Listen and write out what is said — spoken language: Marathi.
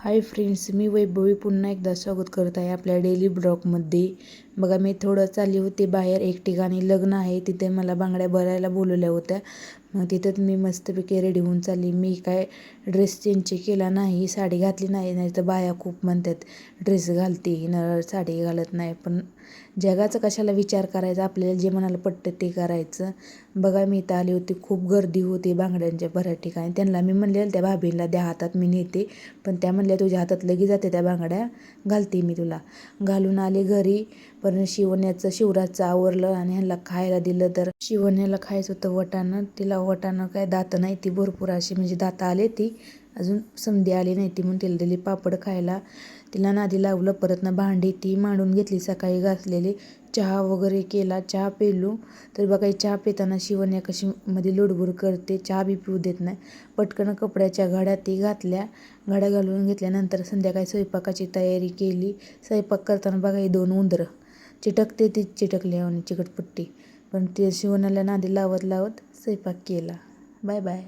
हाय फ्रेंड्स, मी वैभवी पुन्हा एकदा स्वागत करत आहे आपल्या डेली ब्लॉगमध्ये. बघा, मी थोडं चालली होती बाहेर. एक ठिकाणी लग्न आहे, तिथे मला बांगड्या भरायला बोलवल्या होत्या. मग तिथंच मी मस्तपैकी रेडी होऊन चालली. मी काय ड्रेस चेंज केला नाही, साडी घातली नाही. नाही तर बाया खूप म्हणतात ड्रेस घालते न साडी घालत नाही. पण जगाचा कशाला विचार करायचा, आपल्याला जे मनाला पटतं ते करायचं. बघा, मी इथं आली होती, खूप गर्दी होती बांगड्यांच्या बऱ्याच ठिकाणी. त्यांना मी म्हणले त्या भाभीला द्या हातात, मी नेते. पण त्या म्हणल्या तुझ्या हातात लगेच जाते त्या बांगड्या, घालते मी तुला. घालून आले घरी. पण शिवराजचं आवरलं आणि ह्यांना खायला दिलं. तर शिवण्याला खायचं होतं वटाणं. तिला वटाणं काय दातं नाही ती भरपूर अशी, म्हणजे दातं आले ती अजून समधी आली नाही ती, म्हणून तिला दिली पापड खायला. तिला नादी लावलं. परत भांडी ती मांडून घेतली सकाळी घासलेली. चहा वगैरे केला, चहा पेलो. तर बघा, चहा पिताना शिवण्या कशी मध्ये लुडबुड करते, चहा बी पिऊ देत नाही. पटकन कपड्याच्या घड्या ती घातल्या. घड्या घालून घेतल्यानंतर संध्याकाळी स्वयंपाकाची तयारी केली. स्वयंपाक करताना बघा, ही 2 उंदरं चिटकते, ती चिटकली आणि चिकटपट्टी. पण ते शिवण्याला नादी लावत लावत स्वयंपाक केला. Bye bye.